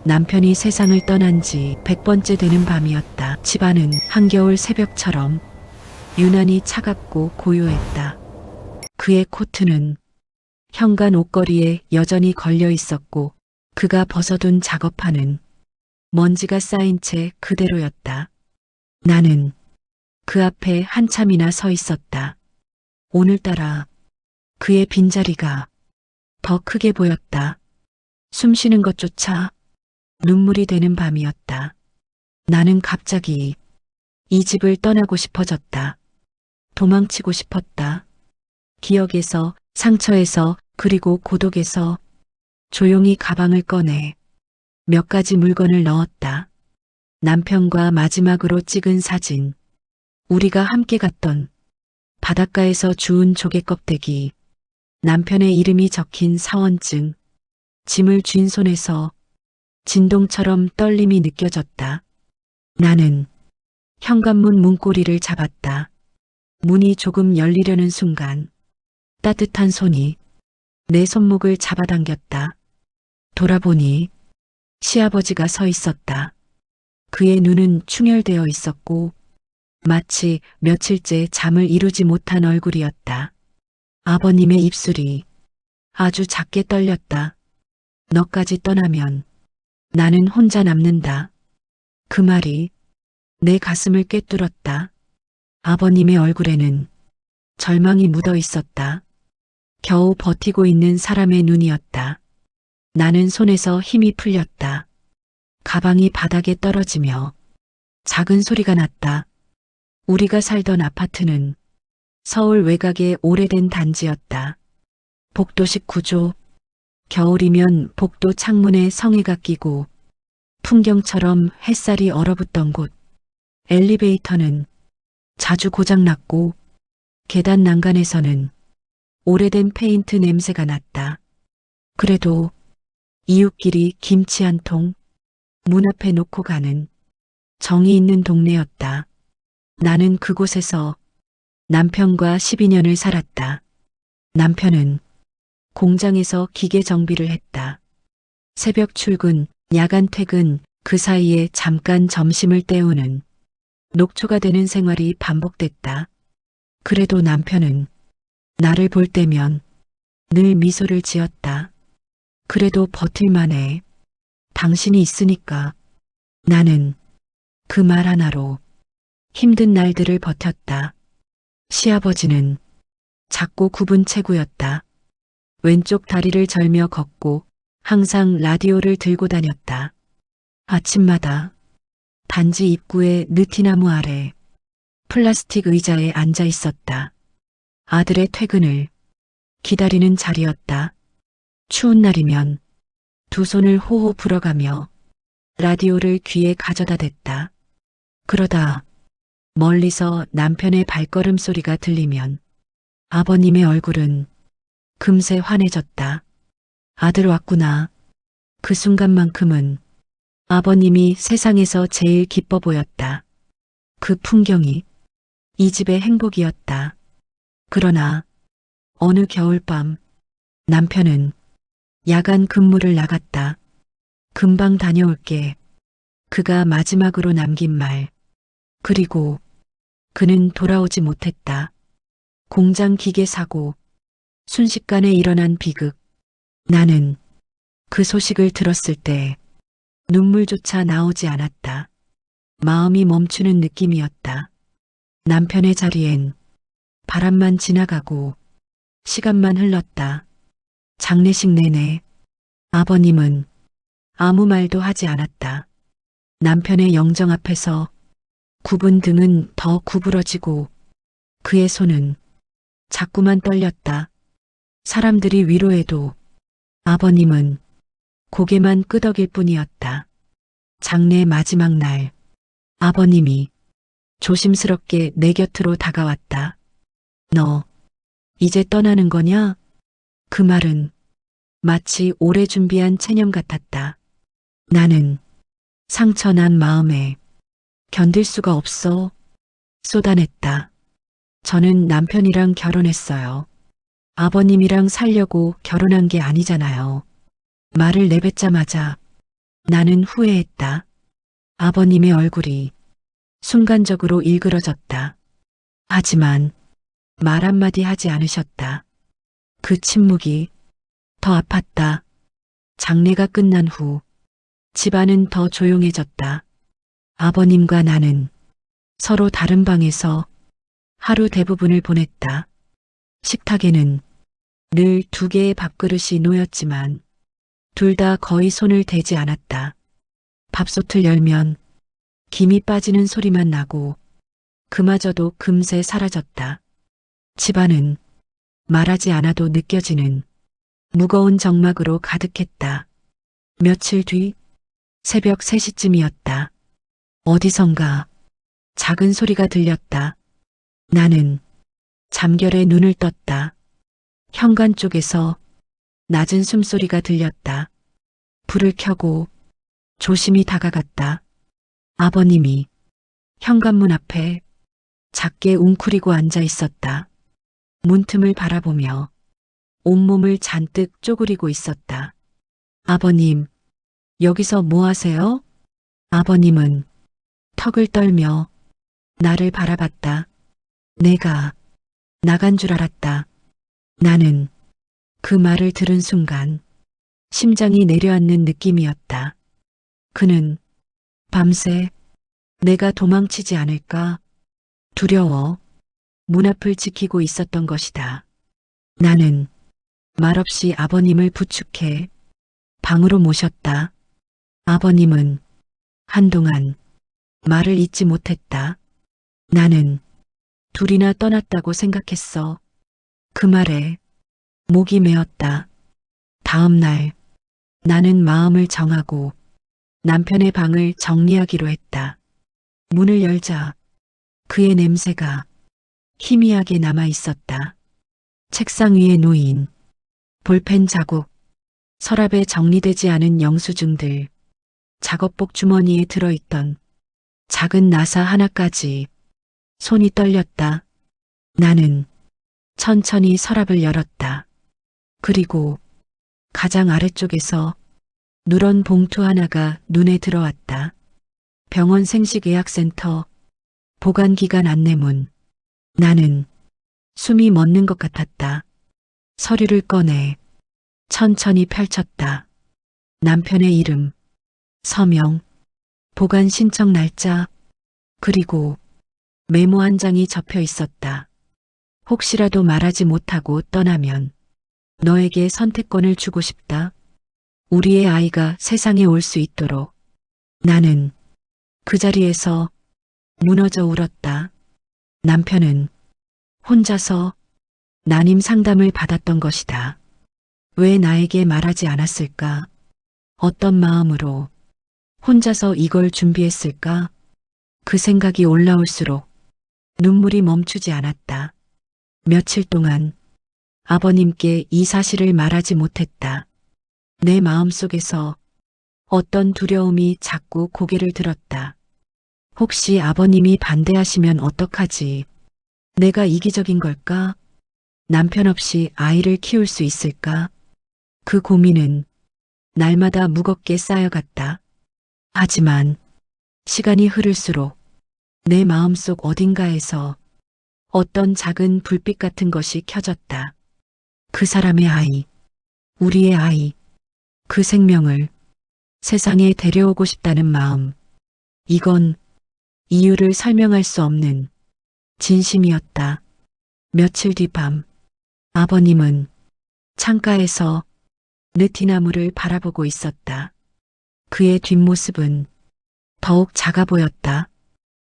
남편이 세상을 떠난 지 100번째 되는 밤이었다. 집안은 한겨울 새벽처럼 유난히 차갑고 고요했다. 그의 코트는 현관 옷걸이에 여전히 걸려 있었고 그가 벗어둔 작업판은 먼지가 쌓인 채 그대로였다. 나는 그 앞에 한참이나 서 있었다. 오늘따라 그의 빈자리가 더 크게 보였다. 숨 쉬는 것조차 눈물이 되는 밤이었다. 나는 갑자기 이 집을 떠나고 싶어졌다. 도망치고 싶었다. 기억에서, 상처에서, 그리고 고독에서 조용히 가방을 꺼내 몇 가지 물건을 넣었다. 남편과 마지막으로 찍은 사진, 우리가 함께 갔던 바닷가에서 주운 조개 껍데기, 남편의 이름이 적힌 사원증, 짐을 쥔 손에서 진동처럼 떨림이 느껴졌다. 나는 현관문 문고리를 잡았다. 문이 조금 열리려는 순간 따뜻한 손이 내 손목을 잡아당겼다. 돌아보니 시아버지가 서 있었다. 그의 눈은 충혈되어 있었고 마치 며칠째 잠을 이루지 못한 얼굴이었다. 아버님의 입술이 아주 작게 떨렸다. 너까지 떠나면 나는 혼자 남는다. 그 말이 내 가슴을 꿰뚫었다. 아버님의 얼굴에는 절망이 묻어 있었다. 겨우 버티고 있는 사람의 눈이었다. 나는 손에서 힘이 풀렸다. 가방이 바닥에 떨어지며 작은 소리가 났다. 우리가 살던 아파트는 서울 외곽의 오래된 단지였다. 복도식 구조, 겨울이면 복도 창문에 성에가 끼고 풍경처럼 햇살이 얼어붙던 곳. 엘리베이터는 자주 고장났고 계단 난간에서는 오래된 페인트 냄새가 났다. 그래도 이웃끼리 김치 한 통 문 앞에 놓고 가는 정이 있는 동네였다. 나는 그곳에서 남편과 12년을 살았다. 남편은 공장에서 기계 정비를 했다. 새벽 출근, 야간 퇴근, 그 사이에 잠깐 점심을 때우는 녹초가 되는 생활이 반복됐다. 그래도 남편은 나를 볼 때면 늘 미소를 지었다. 그래도 버틸만해. 당신이 있으니까. 나는 그 말 하나로 힘든 날들을 버텼다. 시아버지는 작고 굽은 체구였다. 왼쪽 다리를 절며 걷고 항상 라디오를 들고 다녔다. 아침마다 단지 입구의 느티나무 아래 플라스틱 의자에 앉아 있었다. 아들의 퇴근을 기다리는 자리였다. 추운 날이면 두 손을 호호 불어가며 라디오를 귀에 가져다 댔다. 그러다 멀리서 남편의 발걸음 소리가 들리면 아버님의 얼굴은 금세 환해졌다. 아들 왔구나. 그 순간만큼은 아버님이 세상에서 제일 기뻐 보였다. 그 풍경이 이 집의 행복이었다. 그러나 어느 겨울밤 남편은 야간 근무를 나갔다. 금방 다녀올게. 그가 마지막으로 남긴 말. 그리고 그는 돌아오지 못했다. 공장 기계 사고, 순식간에 일어난 비극. 나는 그 소식을 들었을 때 눈물조차 나오지 않았다. 마음이 멈추는 느낌이었다. 남편의 자리엔 바람만 지나가고 시간만 흘렀다. 장례식 내내 아버님은 아무 말도 하지 않았다. 남편의 영정 앞에서 굽은 등은 더 구부러지고 그의 손은 자꾸만 떨렸다. 사람들이 위로해도 아버님은 고개만 끄덕일 뿐이었다. 장례 마지막 날 아버님이 조심스럽게 내 곁으로 다가왔다. 너 이제 떠나는 거냐? 그 말은 마치 오래 준비한 체념 같았다. 나는 상처난 마음에 견딜 수가 없어 쏟아냈다. 저는 남편이랑 결혼했어요. 아버님이랑 살려고 결혼한 게 아니잖아요. 말을 내뱉자마자 나는 후회했다. 아버님의 얼굴이 순간적으로 일그러졌다. 하지만 말 한마디 하지 않으셨다. 그 침묵이 더 아팠다. 장례가 끝난 후 집안은 더 조용해졌다. 아버님과 나는 서로 다른 방에서 하루 대부분을 보냈다. 식탁에는 늘 2개의 밥그릇이 놓였지만 둘 다 거의 손을 대지 않았다. 밥솥을 열면 김이 빠지는 소리만 나고 그마저도 금세 사라졌다. 집안은 말하지 않아도 느껴지는 무거운 정막으로 가득했다. 며칠 뒤 새벽 3시쯤이었다. 어디선가 작은 소리가 들렸다. 나는 잠결에 눈을 떴다. 현관 쪽에서 낮은 숨소리가 들렸다. 불을 켜고 조심히 다가갔다. 아버님이 현관문 앞에 작게 웅크리고 앉아 있었다. 문틈을 바라보며 온몸을 잔뜩 쪼그리고 있었다. 아버님, 여기서 뭐 하세요? 아버님은 턱을 떨며 나를 바라봤다. 내가 나간 줄 알았다. 나는 그 말을 들은 순간 심장이 내려앉는 느낌이었다. 그는 밤새 내가 도망치지 않을까 두려워 문 앞을 지키고 있었던 것이다. 나는 말없이 아버님을 부축해 방으로 모셨다. 아버님은 한동안 말을 잇지 못했다. 나는 둘이나 떠났다고 생각했어. 그 말에 목이 메었다. 다음 날 나는 마음을 정하고 남편의 방을 정리하기로 했다. 문을 열자 그의 냄새가 희미하게 남아 있었다. 책상 위에 놓인 볼펜 자국, 서랍에 정리되지 않은 영수증들, 작업복 주머니에 들어있던 작은 나사 하나까지 손이 떨렸다. 나는 천천히 서랍을 열었다. 그리고 가장 아래쪽에서 누런 봉투 하나가 눈에 들어왔다. 병원 생식의학센터 보관기간 안내문. 나는 숨이 멎는 것 같았다. 서류를 꺼내 천천히 펼쳤다. 남편의 이름, 서명, 보관 신청 날짜, 그리고 메모 한 장이 접혀 있었다. 혹시라도 말하지 못하고 떠나면 너에게 선택권을 주고 싶다. 우리의 아이가 세상에 올 수 있도록. 나는 그 자리에서 무너져 울었다. 남편은 혼자서 난임 상담을 받았던 것이다. 왜 나에게 말하지 않았을까? 어떤 마음으로 혼자서 이걸 준비했을까? 그 생각이 올라올수록 눈물이 멈추지 않았다. 며칠 동안 아버님께 이 사실을 말하지 못했다. 내 마음속에서 어떤 두려움이 자꾸 고개를 들었다. 혹시 아버님이 반대하시면 어떡하지? 내가 이기적인 걸까? 남편 없이 아이를 키울 수 있을까? 그 고민은 날마다 무겁게 쌓여갔다. 하지만 시간이 흐를수록 내 마음속 어딘가에서 어떤 작은 불빛 같은 것이 켜졌다. 그 사람의 아이, 우리의 아이, 그 생명을 세상에 데려오고 싶다는 마음. 이건 이유를 설명할 수 없는 진심이었다. 며칠 뒤 밤, 아버님은 창가에서 느티나무를 바라보고 있었다. 그의 뒷모습은 더욱 작아 보였다.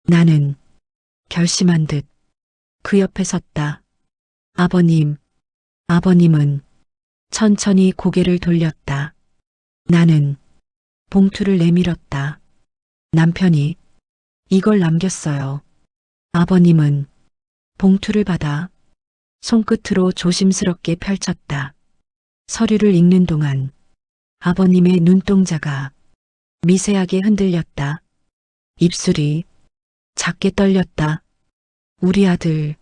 나는 결심한 듯 그 옆에 섰다. 아버님, 아버님은 천천히 고개를 돌렸다. 나는 봉투를 내밀었다. 남편이 이걸 남겼어요. 아버님은 봉투를 받아 손끝으로 조심스럽게 펼쳤다. 서류를 읽는 동안 아버님의 눈동자가 미세하게 흔들렸다. 입술이 작게 떨렸다. 우리 아들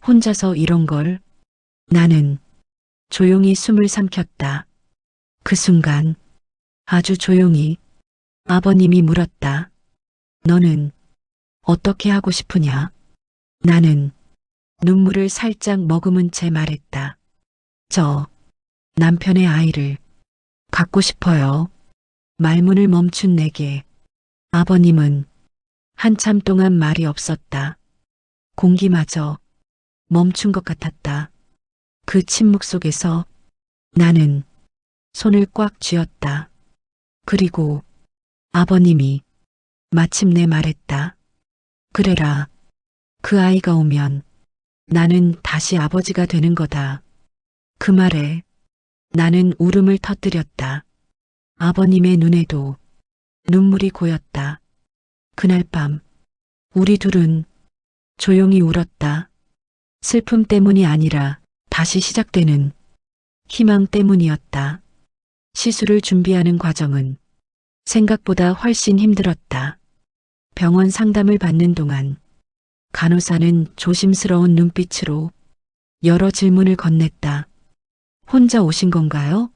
혼자서 이런 걸. 나는 조용히 숨을 삼켰다. 그 순간 아주 조용히 아버님이 물었다. 너는 어떻게 하고 싶으냐? 나는 눈물을 살짝 머금은 채 말했다. 저 남편의 아이를 갖고 싶어요. 말문을 멈춘 내게 아버님은 한참 동안 말이 없었다. 공기마저 멈춘 것 같았다. 그 침묵 속에서 나는 손을 꽉 쥐었다. 그리고 아버님이 마침내 말했다. 그래라. 그 아이가 오면 나는 다시 아버지가 되는 거다. 그 말에 나는 울음을 터뜨렸다. 아버님의 눈에도 눈물이 고였다. 그날 밤 우리 둘은 조용히 울었다. 슬픔 때문이 아니라 다시 시작되는 희망 때문이었다. 시술을 준비하는 과정은 생각보다 훨씬 힘들었다. 병원 상담을 받는 동안 간호사는 조심스러운 눈빛으로 여러 질문을 건넸다. 혼자 오신 건가요?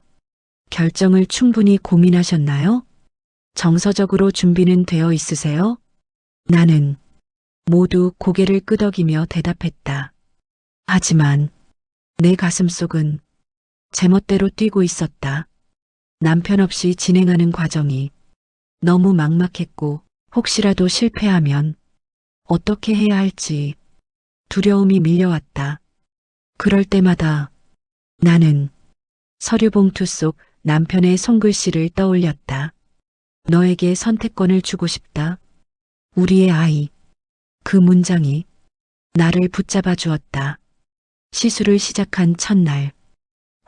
결정을 충분히 고민하셨나요? 정서적으로 준비는 되어 있으세요? 나는 모두 고개를 끄덕이며 대답했다. 하지만 내 가슴속은 제멋대로 뛰고 있었다. 남편 없이 진행하는 과정이 너무 막막했고 혹시라도 실패하면 어떻게 해야 할지 두려움이 밀려왔다. 그럴 때마다 나는 서류 봉투 속 남편의 손글씨를 떠올렸다. 너에게 선택권을 주고 싶다. 우리의 아이. 그 문장이 나를 붙잡아 주었다. 시술을 시작한 첫날,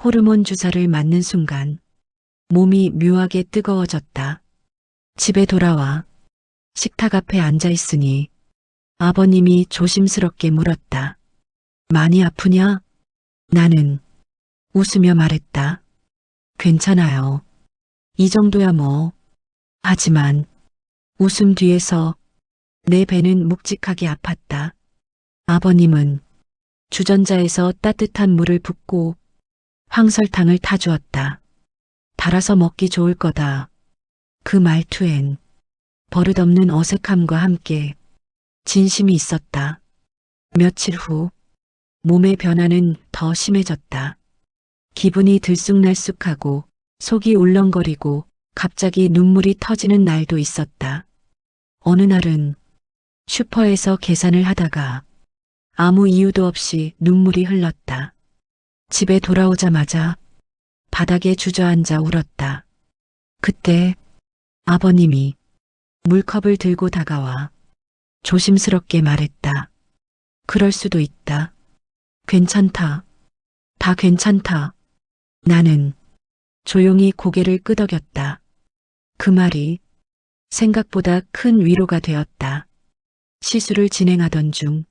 호르몬 주사를 맞는 순간 몸이 묘하게 뜨거워졌다. 집에 돌아와 식탁 앞에 앉아 있으니 아버님이 조심스럽게 물었다. 많이 아프냐? 나는 웃으며 말했다. 괜찮아요. 이 정도야 뭐. 하지만 웃음 뒤에서 내 배는 묵직하게 아팠다. 아버님은 주전자에서 따뜻한 물을 붓고 황설탕을 타주었다. 달아서 먹기 좋을 거다. 그 말투엔 버릇없는 어색함과 함께 진심이 있었다. 며칠 후 몸의 변화는 더 심해졌다. 기분이 들쑥날쑥하고 속이 울렁거리고 갑자기 눈물이 터지는 날도 있었다. 어느 날은 슈퍼에서 계산을 하다가 아무 이유도 없이 눈물이 흘렀다. 집에 돌아오자마자 바닥에 주저앉아 울었다. 그때 아버님이 물컵을 들고 다가와 조심스럽게 말했다. 그럴 수도 있다. 괜찮다. 다 괜찮다. 나는 조용히 고개를 끄덕였다. 그 말이 생각보다 큰 위로가 되었다. 시술을 진행하던 중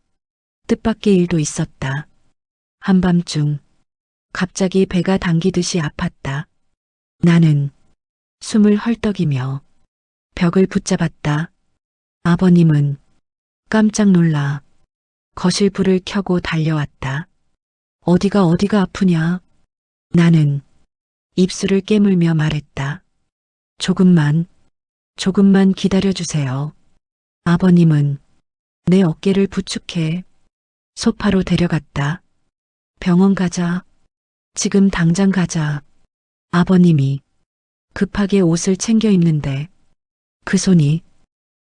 뜻밖의 일도 있었다. 한밤중 갑자기 배가 당기듯이 아팠다. 나는 숨을 헐떡이며 벽을 붙잡았다. 아버님은 깜짝 놀라 거실 불을 켜고 달려왔다. 어디가 아프냐? 나는 입술을 깨물며 말했다. 조금만 기다려주세요. 아버님은 내 어깨를 부축해 소파로 데려갔다. 병원 가자. 지금 당장 가자. 아버님이 급하게 옷을 챙겨 입는데 그 손이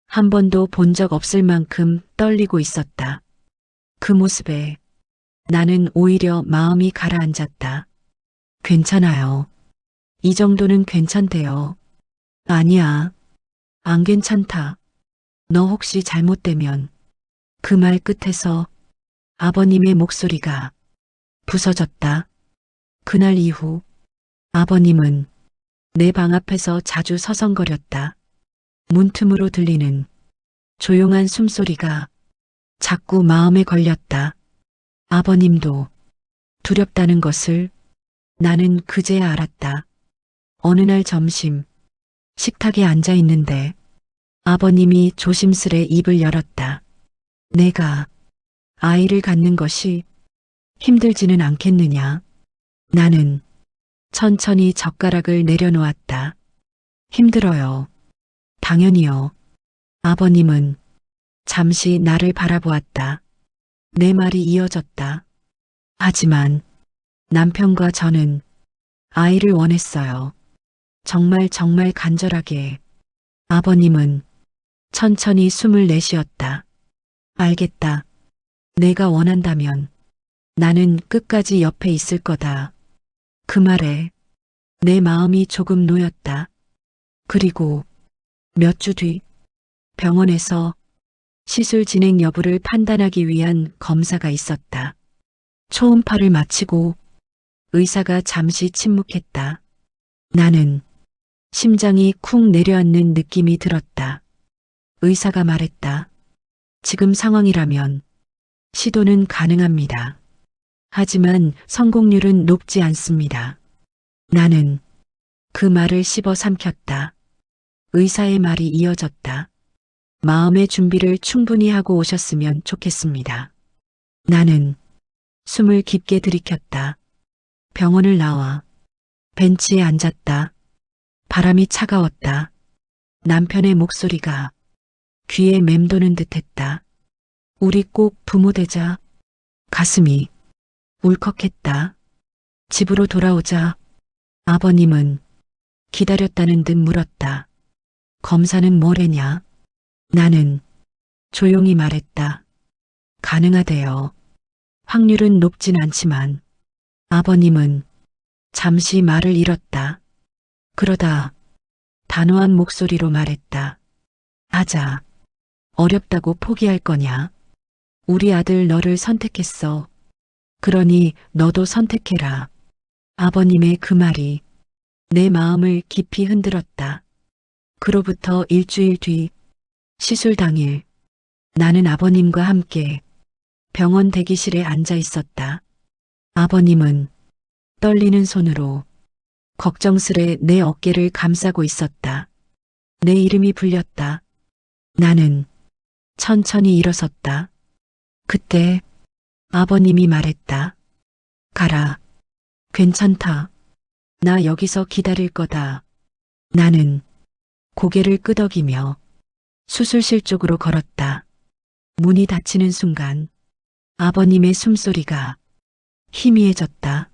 한 번도 본 적 없을 만큼 떨리고 있었다. 그 모습에 나는 오히려 마음이 가라앉았다. 괜찮아요. 이 정도는 괜찮대요. 아니야. 안 괜찮다. 너 혹시 잘못되면. 그 말 끝에서 아버님의 목소리가 부서졌다. 그날 이후 아버님은 내 방 앞에서 자주 서성거렸다. 문틈으로 들리는 조용한 숨소리가 자꾸 마음에 걸렸다. 아버님도 두렵다는 것을 나는 그제야 알았다. 어느 날 점심 식탁에 앉아 있는데 아버님이 조심스레 입을 열었다. 내가 아이를 갖는 것이 힘들지는 않겠느냐? 나는 천천히 젓가락을 내려놓았다. 힘들어요. 당연히요. 아버님은 잠시 나를 바라보았다. 내 말이 이어졌다. 하지만 남편과 저는 아이를 원했어요. 정말 정말 간절하게. 아버님은 천천히 숨을 내쉬었다. 알겠다. 내가 원한다면 나는 끝까지 옆에 있을 거다. 그 말에 내 마음이 조금 놓였다. 그리고 몇 주 뒤 병원에서 시술 진행 여부를 판단하기 위한 검사가 있었다. 초음파를 마치고 의사가 잠시 침묵했다. 나는 심장이 쿵 내려앉는 느낌이 들었다. 의사가 말했다. 지금 상황이라면 시도는 가능합니다. 하지만 성공률은 높지 않습니다. 나는 그 말을 씹어 삼켰다. 의사의 말이 이어졌다. 마음의 준비를 충분히 하고 오셨으면 좋겠습니다. 나는 숨을 깊게 들이켰다. 병원을 나와 벤치에 앉았다. 바람이 차가웠다. 남편의 목소리가 귀에 맴도는 듯했다. 우리 꼭 부모 되자. 가슴이 울컥했다. 집으로 돌아오자 아버님은 기다렸다는 듯 물었다. 검사는 뭐래냐? 나는 조용히 말했다. 가능하대요. 확률은 높진 않지만. 아버님은 잠시 말을 잃었다. 그러다 단호한 목소리로 말했다. 하자. 어렵다고 포기할 거냐? 우리 아들 너를 선택했어. 그러니 너도 선택해라. 아버님의 그 말이 내 마음을 깊이 흔들었다. 그로부터 일주일 뒤 시술 당일 나는 아버님과 함께 병원 대기실에 앉아 있었다. 아버님은 떨리는 손으로 걱정스레 내 어깨를 감싸고 있었다. 내 이름이 불렸다. 나는 천천히 일어섰다. 그때 아버님이 말했다. 가라. 괜찮다. 나 여기서 기다릴 거다. 나는 고개를 끄덕이며 수술실 쪽으로 걸었다. 문이 닫히는 순간 아버님의 숨소리가 희미해졌다.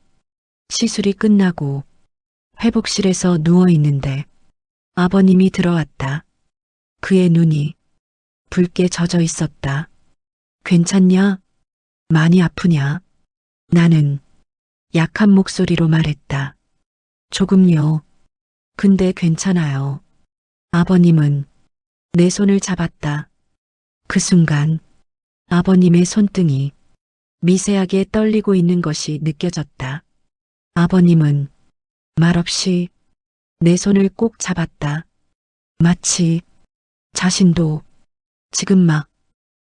시술이 끝나고 회복실에서 누워 있는데 아버님이 들어왔다. 그의 눈이 붉게 젖어 있었다. 괜찮냐? 많이 아프냐? 나는 약한 목소리로 말했다. 조금요. 근데 괜찮아요. 아버님은 내 손을 잡았다. 그 순간 아버님의 손등이 미세하게 떨리고 있는 것이 느껴졌다. 아버님은 말없이 내 손을 꼭 잡았다. 마치 자신도 지금 막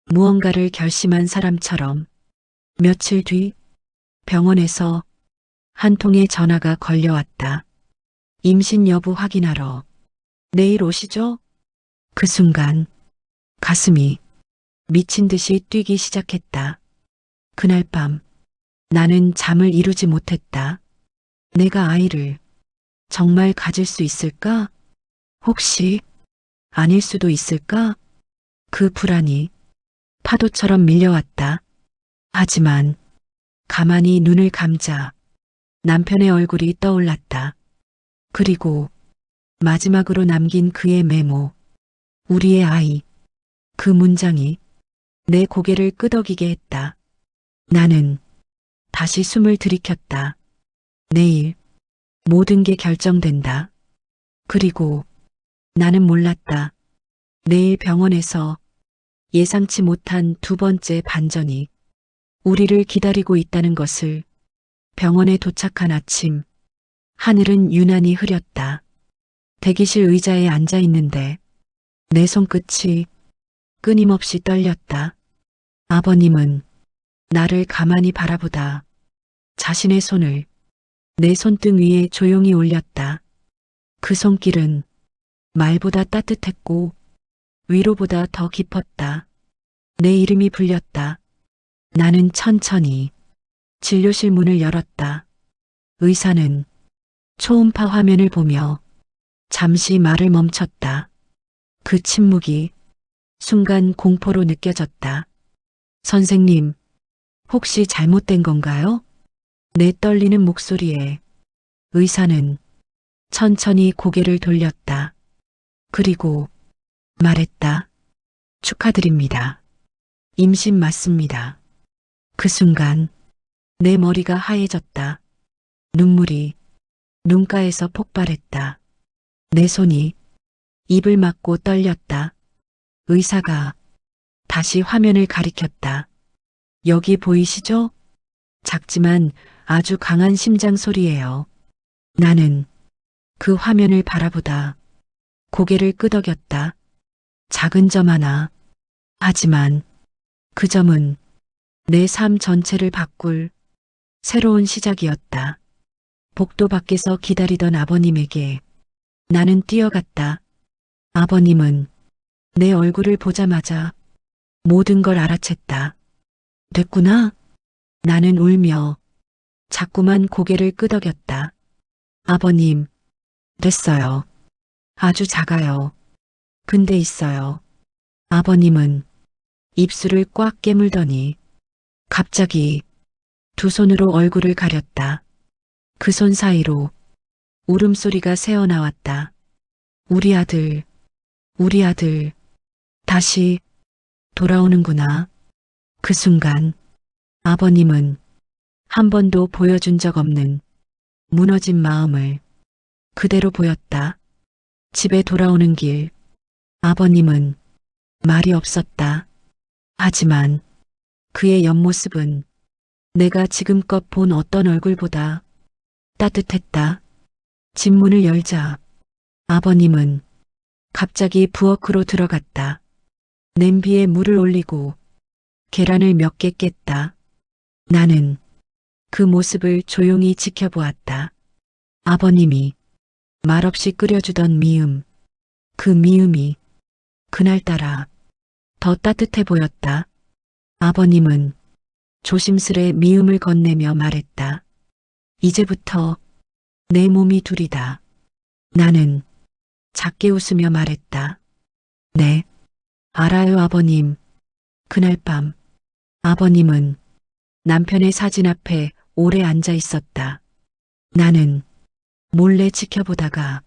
무언가를 결심한 사람처럼. 며칠 뒤 병원에서 한 통의 전화가 걸려왔다. 임신 여부 확인하러 내일 오시죠? 그 순간 가슴이 미친 듯이 뛰기 시작했다. 그날 밤 나는 잠을 이루지 못했다. 내가 아이를 정말 가질 수 있을까? 혹시 아닐 수도 있을까? 그 불안이 파도처럼 밀려왔다. 하지만 가만히 눈을 감자 남편의 얼굴이 떠올랐다. 그리고 마지막으로 남긴 그의 메모. 우리의 아이. 그 문장이 내 고개를 끄덕이게 했다. 나는 다시 숨을 들이켰다. 내일 모든 게 결정된다. 그리고 나는 몰랐다. 내일 병원에서 예상치 못한 두 번째 반전이 우리를 기다리고 있다는 것을. 병원에 도착한 아침, 하늘은 유난히 흐렸다. 대기실 의자에 앉아 있는데 내 손끝이 끊임없이 떨렸다. 아버님은 나를 가만히 바라보다 자신의 손을 내 손등 위에 조용히 올렸다. 그 손길은 말보다 따뜻했고 위로보다 더 깊었다. 내 이름이 불렸다. 나는 천천히 진료실 문을 열었다. 의사는 초음파 화면을 보며 잠시 말을 멈췄다. 그 침묵이 순간 공포로 느껴졌다. 선생님, 혹시 잘못된 건가요? 내 떨리는 목소리에 의사는 천천히 고개를 돌렸다. 그리고 말했다. 축하드립니다. 임신 맞습니다. 그 순간 내 머리가 하얘졌다. 눈물이 눈가에서 폭발했다. 내 손이 입을 막고 떨렸다. 의사가 다시 화면을 가리켰다. 여기 보이시죠? 작지만 아주 강한 심장 소리예요. 나는 그 화면을 바라보다 고개를 끄덕였다. 작은 점 하나. 하지만 그 점은 내 삶 전체를 바꿀 새로운 시작이었다. 복도 밖에서 기다리던 아버님에게 나는 뛰어갔다. 아버님은 내 얼굴을 보자마자 모든 걸 알아챘다. 됐구나. 나는 울며 자꾸만 고개를 끄덕였다. 아버님, 됐어요. 아주 작아요. 근데 있어요. 아버님은 입술을 꽉 깨물더니 갑자기 두 손으로 얼굴을 가렸다. 그 손 사이로 울음소리가 새어나왔다. 우리 아들, 우리 아들, 다시 돌아오는구나. 그 순간 아버님은 한 번도 보여준 적 없는 무너진 마음을 그대로 보였다. 집에 돌아오는 길, 아버님은 말이 없었다. 하지만 그의 옆모습은 내가 지금껏 본 어떤 얼굴보다 따뜻했다. 집 문을 열자 아버님은 갑자기 부엌으로 들어갔다. 냄비에 물을 올리고 계란을 몇 개 깼다. 나는 그 모습을 조용히 지켜보았다. 아버님이 말없이 끓여주던 미음, 그 미음이 그날따라 더 따뜻해 보였다. 아버님은 조심스레 미음을 건네며 말했다. 이제부터 내 몸이 둘이다. 나는 작게 웃으며 말했다. 네, 알아요 아버님. 그날 밤 아버님은 남편의 사진 앞에 오래 앉아 있었다. 나는 몰래 지켜보다가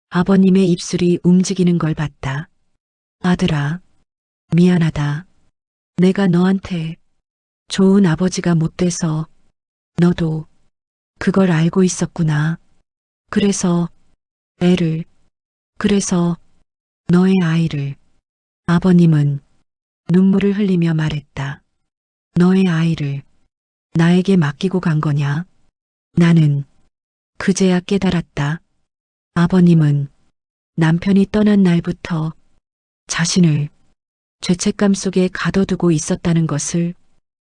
아버님의 입술이 움직이는 걸 봤다. 아들아, 미안하다. 내가 너한테 좋은 아버지가 못 돼서 너도 그걸 알고 있었구나. 그래서 그래서 너의 아이를. 아버님은 눈물을 흘리며 말했다. 너의 아이를 나에게 맡기고 간 거냐? 나는 그제야 깨달았다. 아버님은 남편이 떠난 날부터 자신을 죄책감 속에 가둬두고 있었다는 것을.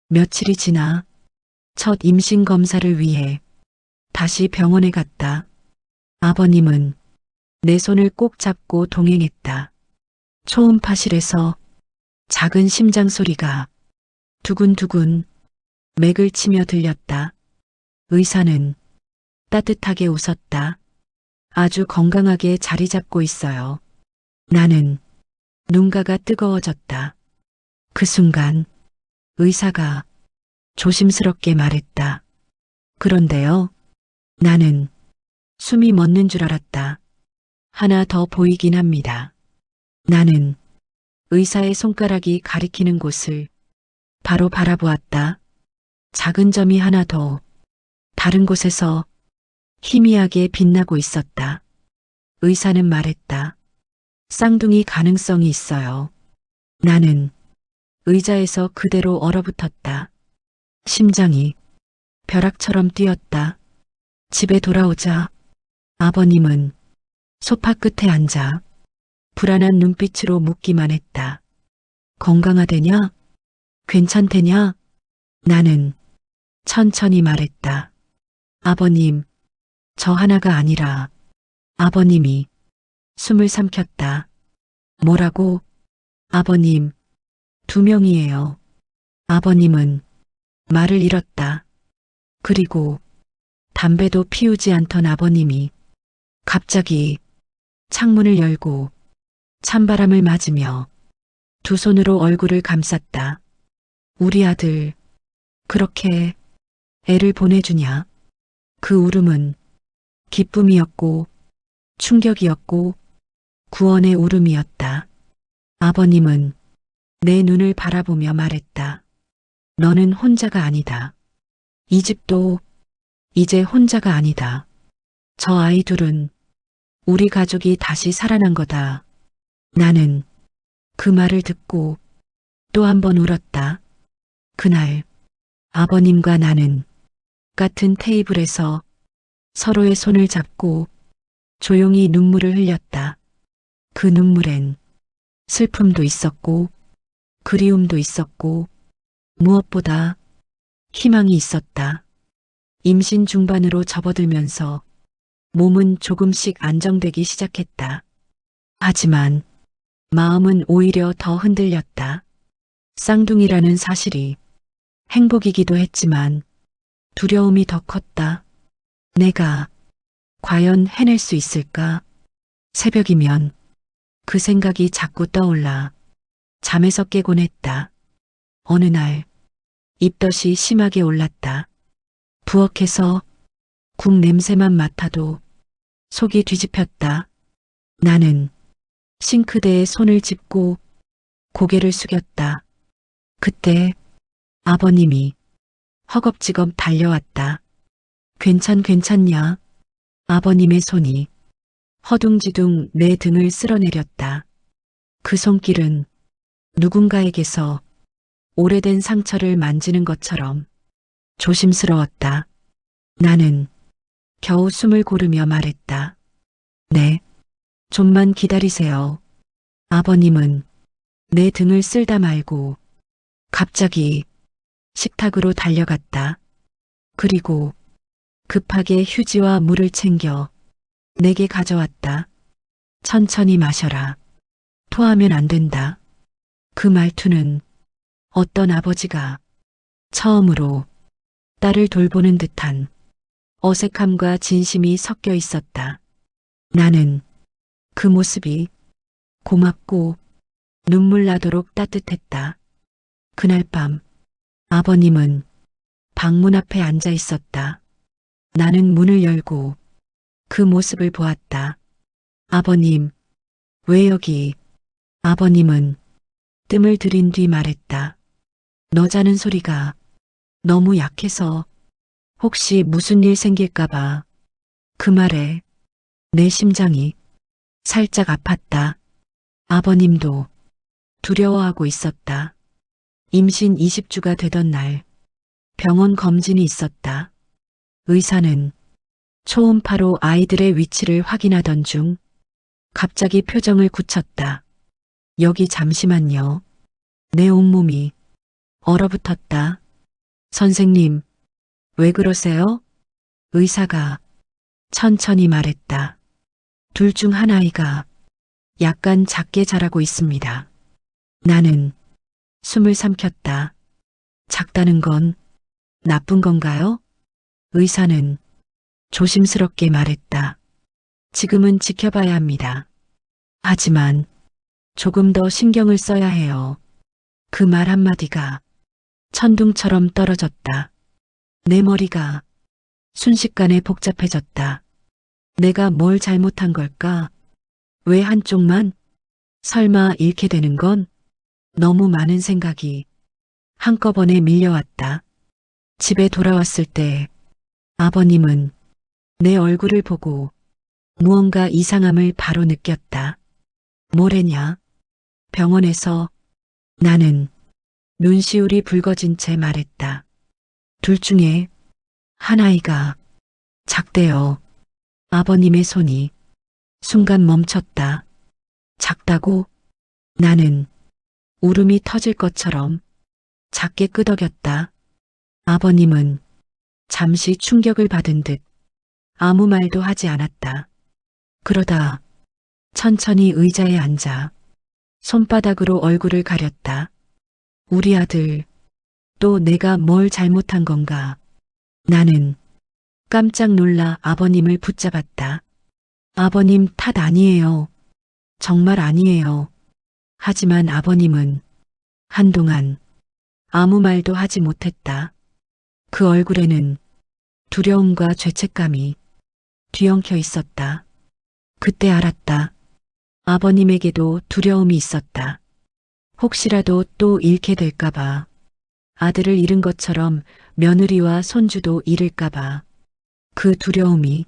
며칠이 지나 첫 임신 검사를 위해 다시 병원에 갔다. 아버님은 내 손을 꼭 잡고 동행했다. 초음파실에서 작은 심장 소리가 두근두근 맥을 치며 들렸다. 의사는 따뜻하게 웃었다. 아주 건강하게 자리 잡고 있어요. 나는 눈가가 뜨거워졌다. 그 순간 의사가 조심스럽게 말했다. 그런데요. 나는 숨이 멎는 줄 알았다. 하나 더 보이긴 합니다. 나는 의사의 손가락이 가리키는 곳을 바로 바라보았다. 작은 점이 하나 더 다른 곳에서 희미하게 빛나고 있었다. 의사는 말했다. 쌍둥이 가능성이 있어요. 나는 의자에서 그대로 얼어붙었다. 심장이 벼락처럼 뛰었다. 집에 돌아오자 아버님은 소파 끝에 앉아 불안한 눈빛으로 묻기만 했다. 건강하대냐? 괜찮대냐? 나는 천천히 말했다. 아버님, 저 하나가 아니라. 아버님이 숨을 삼켰다. 뭐라고? 아버님, 2명이에요. 아버님은 말을 잃었다. 그리고 담배도 피우지 않던 아버님이 갑자기 창문을 열고 찬바람을 맞으며 두 손으로 얼굴을 감쌌다. 우리 아들, 그렇게 애를 보내주냐? 그 울음은 기쁨이었고 충격이었고 구원의 울음이었다. 아버님은 내 눈을 바라보며 말했다. 너는 혼자가 아니다. 이 집도 이제 혼자가 아니다. 저 아이 둘은 우리 가족이 다시 살아난 거다. 나는 그 말을 듣고 또 한 번 울었다. 그날 아버님과 나는 같은 테이블에서 서로의 손을 잡고 조용히 눈물을 흘렸다. 그 눈물엔 슬픔도 있었고 그리움도 있었고 무엇보다 희망이 있었다. 임신 중반으로 접어들면서 몸은 조금씩 안정되기 시작했다. 하지만 마음은 오히려 더 흔들렸다. 쌍둥이라는 사실이 행복이기도 했지만 두려움이 더 컸다. 내가 과연 해낼 수 있을까? 새벽이면 그 생각이 자꾸 떠올라 잠에서 깨곤 했다. 어느 날 입덧이 심하게 올랐다. 부엌에서 국 냄새만 맡아도 속이 뒤집혔다. 나는 싱크대에 손을 짚고 고개를 숙였다. 그때 아버님이 허겁지겁 달려왔다. 괜찮냐? 아버님의 손이 허둥지둥 내 등을 쓸어내렸다. 그 손길은 누군가에게서 오래된 상처를 만지는 것처럼 조심스러웠다. 나는 겨우 숨을 고르며 말했다. 네, 좀만 기다리세요. 아버님은 내 등을 쓸다 말고 갑자기 식탁으로 달려갔다. 그리고 급하게 휴지와 물을 챙겨 내게 가져왔다. 천천히 마셔라. 토하면 안 된다. 그 말투는 어떤 아버지가 처음으로 딸을 돌보는 듯한 어색함과 진심이 섞여 있었다. 나는 그 모습이 고맙고 눈물 나도록 따뜻했다. 그날 밤 아버님은 방문 앞에 앉아 있었다. 나는 문을 열고 그 모습을 보았다. 아버님, 왜 여기? 아버님은 뜸을 들인 뒤 말했다. 너 자는 소리가 너무 약해서 혹시 무슨 일 생길까봐. 그 말에 내 심장이 살짝 아팠다. 아버님도 두려워하고 있었다. 임신 20주가 되던 날 병원 검진이 있었다. 의사는 초음파로 아이들의 위치를 확인하던 중 갑자기 표정을 굳혔다. 여기 잠시만요. 내 온몸이 얼어붙었다. 선생님, 왜 그러세요? 의사가 천천히 말했다. 둘 중 한 아이가 약간 작게 자라고 있습니다. 나는 숨을 삼켰다. 작다는 건 나쁜 건가요? 의사는 조심스럽게 말했다. 지금은 지켜봐야 합니다. 하지만 조금 더 신경을 써야 해요. 그 말 한마디가 천둥처럼 떨어졌다. 내 머리가 순식간에 복잡해졌다. 내가 뭘 잘못한 걸까? 왜 한쪽만? 설마 잃게 되는 건? 너무 많은 생각이 한꺼번에 밀려왔다. 집에 돌아왔을 때 아버님은 내 얼굴을 보고 무언가 이상함을 바로 느꼈다. 뭐래냐? 병원에서. 나는 눈시울이 붉어진 채 말했다. 둘 중에 한 아이가 작대요. 아버님의 손이 순간 멈췄다. 작다고? 나는 울음이 터질 것처럼 작게 끄덕였다. 아버님은 잠시 충격을 받은 듯 아무 말도 하지 않았다. 그러다 천천히 의자에 앉아 손바닥으로 얼굴을 가렸다. 우리 아들, 또 내가 뭘 잘못한 건가? 나는 깜짝 놀라 아버님을 붙잡았다. 아버님 탓 아니에요. 정말 아니에요. 하지만 아버님은 한동안 아무 말도 하지 못했다. 그 얼굴에는 두려움과 죄책감이 뒤엉켜 있었다. 그때 알았다. 아버님에게도 두려움이 있었다. 혹시라도 또 잃게 될까봐. 아들을 잃은 것처럼 며느리와 손주도 잃을까봐. 그 두려움이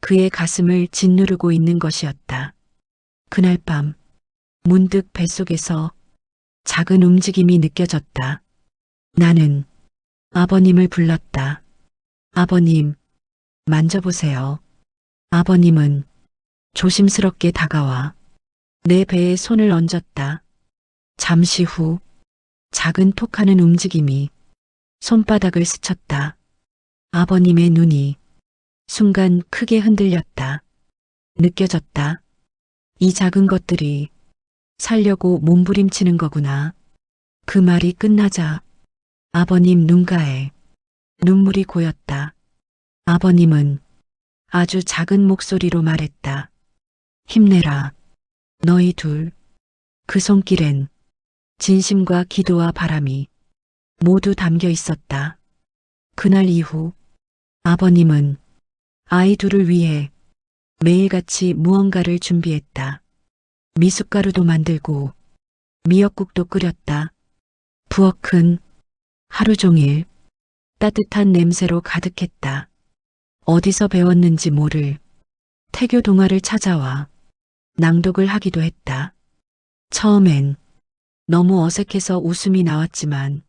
그의 가슴을 짓누르고 있는 것이었다. 그날 밤 문득 뱃속에서 작은 움직임이 느껴졌다. 나는 아버님을 불렀다. 아버님, 만져보세요. 아버님은 조심스럽게 다가와 내 배에 손을 얹었다. 잠시 후 작은 톡하는 움직임이 손바닥을 스쳤다. 아버님의 눈이 순간 크게 흔들렸다. 느껴졌다. 이 작은 것들이 살려고 몸부림치는 거구나. 그 말이 끝나자 아버님 눈가에 눈물이 고였다. 아버님은 아주 작은 목소리로 말했다. 힘내라. 너희 둘. 그 손길엔 진심과 기도와 바람이 모두 담겨 있었다. 그날 이후 아버님은 아이 둘을 위해 매일같이 무언가를 준비했다. 미숫가루도 만들고 미역국도 끓였다. 부엌은 하루 종일 따뜻한 냄새로 가득했다. 어디서 배웠는지 모를 태교 동화를 찾아와 낭독을 하기도 했다. 처음엔 너무 어색해서 웃음이 나왔지만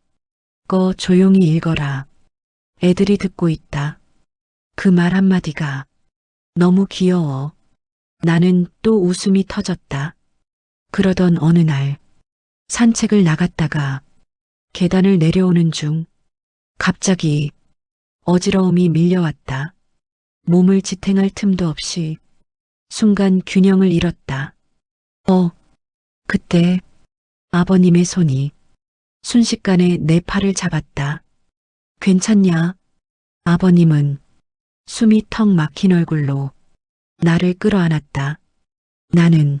꺼 조용히 읽어라. 애들이 듣고 있다. 그 말 한마디가 너무 귀여워. 나는 또 웃음이 터졌다. 그러던 어느 날 산책을 나갔다가 계단을 내려오는 중 갑자기 어지러움이 밀려왔다. 몸을 지탱할 틈도 없이 순간 균형을 잃었다. 그때 아버님의 손이 순식간에 내 팔을 잡았다. 괜찮냐? 아버님은 숨이 턱 막힌 얼굴로 나를 끌어안았다. 나는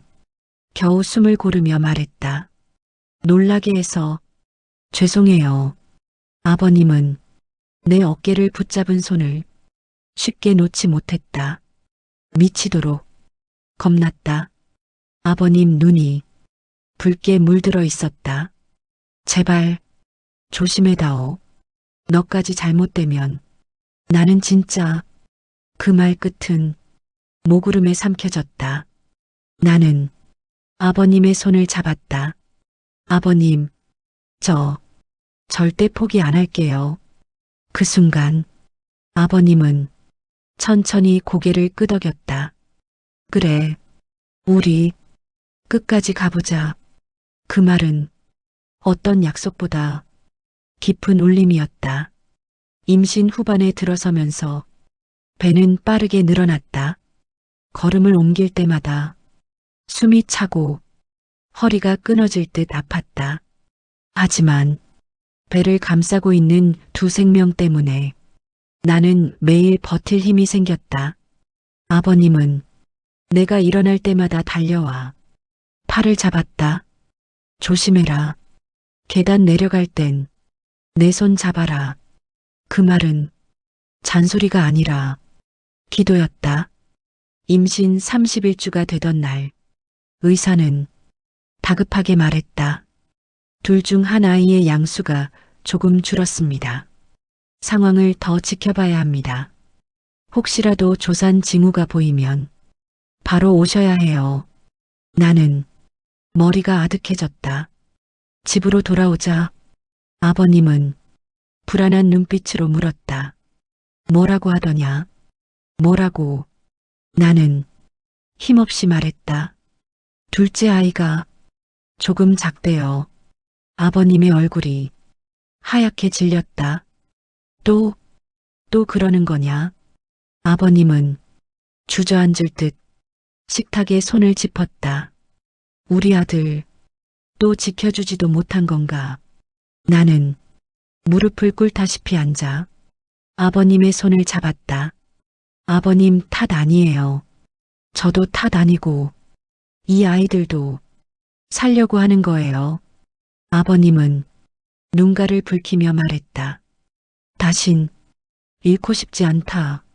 겨우 숨을 고르며 말했다. 놀라게 해서 죄송해요. 아버님은 내 어깨를 붙잡은 손을 쉽게 놓지 못했다. 미치도록 겁났다. 아버님 눈이 붉게 물들어 있었다. 제발 조심해다오. 너까지 잘못되면 나는 진짜. 그 말 끝은 목구름에 삼켜졌다. 나는 아버님의 손을 잡았다. 아버님, 저 절대 포기 안 할게요. 그 순간 아버님은 천천히 고개를 끄덕였다. 그래, 우리 끝까지 가보자. 그 말은 어떤 약속보다 깊은 울림이었다. 임신 후반에 들어서면서 배는 빠르게 늘어났다. 걸음을 옮길 때마다 숨이 차고 허리가 끊어질 듯 아팠다. 하지만 배를 감싸고 있는 두 생명 때문에 나는 매일 버틸 힘이 생겼다. 아버님은 내가 일어날 때마다 달려와 팔을 잡았다. 조심해라. 계단 내려갈 땐 내 손 잡아라. 그 말은 잔소리가 아니라 기도였다. 임신 30일주가 되던 날 의사는 다급하게 말했다. 둘 중 한 아이의 양수가 조금 줄었습니다. 상황을 더 지켜봐야 합니다. 혹시라도 조산 징후가 보이면 바로 오셔야 해요. 나는 머리가 아득해졌다. 집으로 돌아오자 아버님은 불안한 눈빛으로 물었다. 뭐라고 하더냐? 뭐라고? 나는 힘없이 말했다. 둘째 아이가 조금 작대요. 아버님의 얼굴이 하얗게 질렸다. 또 그러는 거냐? 아버님은 주저앉을 듯 식탁에 손을 짚었다. 우리 아들 또 지켜주지도 못한 건가? 나는 무릎을 꿇다시피 앉아 아버님의 손을 잡았다. 아버님 탓 아니에요. 저도 탓 아니고 이 아이들도 살려고 하는 거예요. 아버님은 눈가를 붉히며 말했다. 다신 잃고 싶지 않다.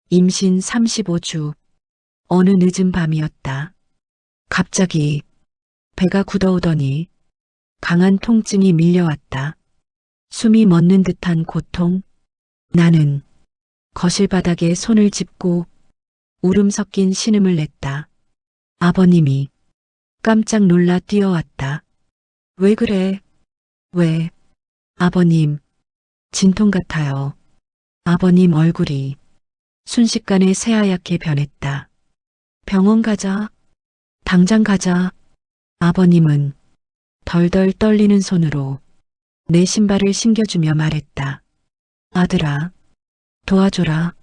임신 35주. 어느 늦은 밤이었다. 갑자기 배가 굳어오더니 강한 통증이 밀려왔다. 숨이 멎는 듯한 고통. 나는 거실 바닥에 손을 짚고 울음 섞인 신음을 냈다. 아버님이 깜짝 놀라 뛰어왔다. 왜 그래? 왜? 아버님, 진통 같아요. 아버님 얼굴이 순식간에 새하얗게 변했다. 병원 가자. 당장 가자. 아버님은 덜덜 떨리는 손으로 내 신발을 신겨주며 말했다. 아들아, 도와줘라.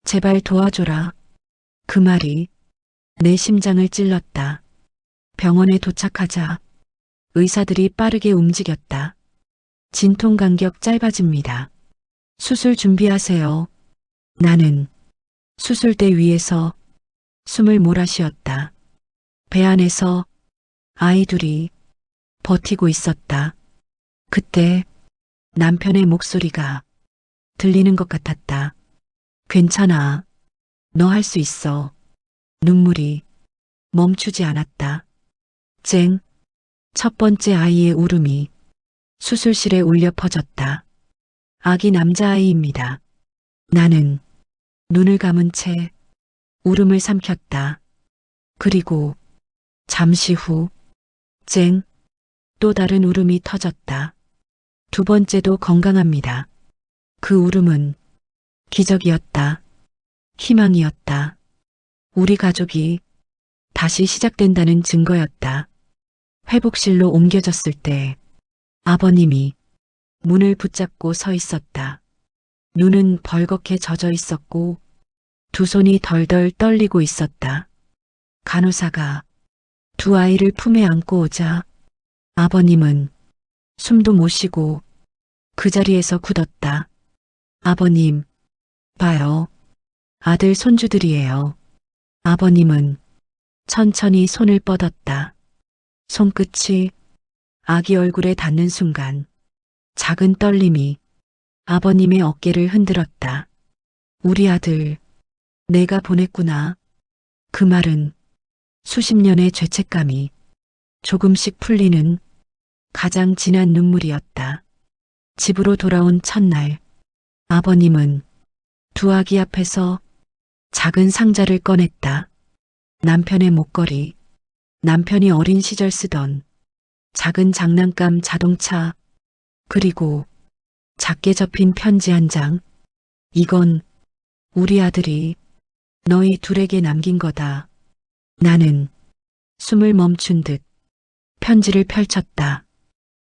제발 도와줘라. 그 말이 내 심장을 찔렀다. 병원에 도착하자 의사들이 빠르게 움직였다. 진통 간격 짧아집니다. 수술 준비하세요. 나는 수술대 위에서 숨을 몰아쉬었다. 배 안에서 아이 둘이 버티고 있었다. 그때 남편의 목소리가 들리는 것 같았다. 괜찮아. 너 할 수 있어. 눈물이 멈추지 않았다. 쨍. 첫 번째 아이의 울음이 수술실에 울려 퍼졌다. 아기 남자아이입니다. 나는 눈을 감은 채 울음을 삼켰다. 그리고 잠시 후, 쨍, 또 다른 울음이 터졌다. 두 번째도 건강합니다. 그 울음은 기적이었다. 희망이었다. 우리 가족이 다시 시작된다는 증거였다. 회복실로 옮겨졌을 때 아버님이 문을 붙잡고 서 있었다. 눈은 벌겋게 젖어 있었고 두 손이 덜덜 떨리고 있었다. 간호사가 두 아이를 품에 안고 오자 아버님은 숨도 못 쉬고 그 자리에서 굳었다. 아버님, 봐요. 아들 손주들이에요. 아버님은 천천히 손을 뻗었다. 손끝이 아기 얼굴에 닿는 순간 작은 떨림이 아버님의 어깨를 흔들었다. 우리 아들, 내가 보냈구나. 그 말은 수십 년의 죄책감이 조금씩 풀리는 가장 진한 눈물이었다. 집으로 돌아온 첫날, 아버님은 두 아기 앞에서 작은 상자를 꺼냈다. 남편의 목걸이, 남편이 어린 시절 쓰던 작은 장난감 자동차, 그리고 작게 접힌 편지 한 장. 이건 우리 아들이 너희 둘에게 남긴 거다. 나는 숨을 멈춘 듯 편지를 펼쳤다.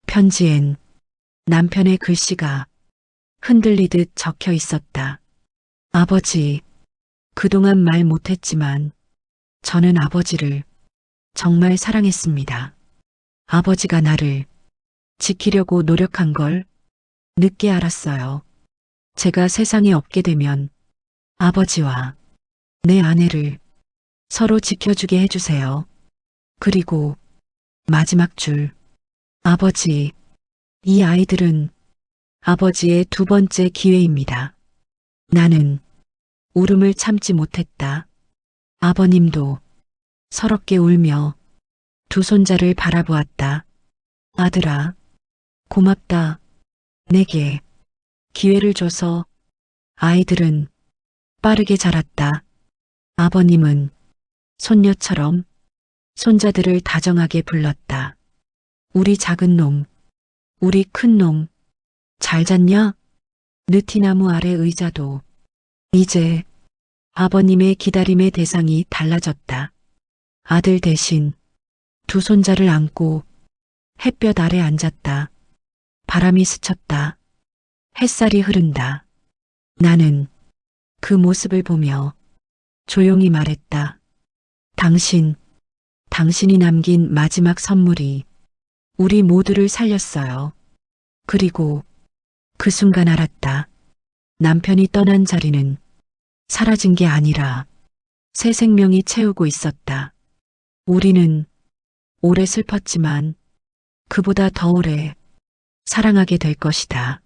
편지엔 남편의 글씨가 흔들리듯 적혀 있었다. 아버지, 그동안 말 못했지만 저는 아버지를 정말 사랑했습니다. 아버지가 나를 지키려고 노력한 걸 늦게 알았어요. 제가 세상에 없게 되면 아버지와 내 아내를 서로 지켜주게 해주세요. 그리고 마지막 줄. 아버지, 이 아이들은 아버지의 두 번째 기회입니다. 나는 울음을 참지 못했다. 아버님도 서럽게 울며 두 손자를 바라보았다. 아들아, 고맙다. 내게 기회를 줘서. 아이들은 빠르게 자랐다. 아버님은 손녀처럼 손자들을 다정하게 불렀다. 우리 작은 놈, 우리 큰 놈, 잘 잤냐? 느티나무 아래 의자도 이제 아버님의 기다림의 대상이 달라졌다. 아들 대신 두 손자를 안고 햇볕 아래 앉았다. 바람이 스쳤다. 햇살이 흐른다. 나는 그 모습을 보며 조용히 말했다. 당신이 남긴 마지막 선물이 우리 모두를 살렸어요. 그리고 그 순간 알았다. 남편이 떠난 자리는 사라진 게 아니라 새 생명이 채우고 있었다. 우리는 오래 슬펐지만 그보다 더 오래 사랑하게 될 것이다.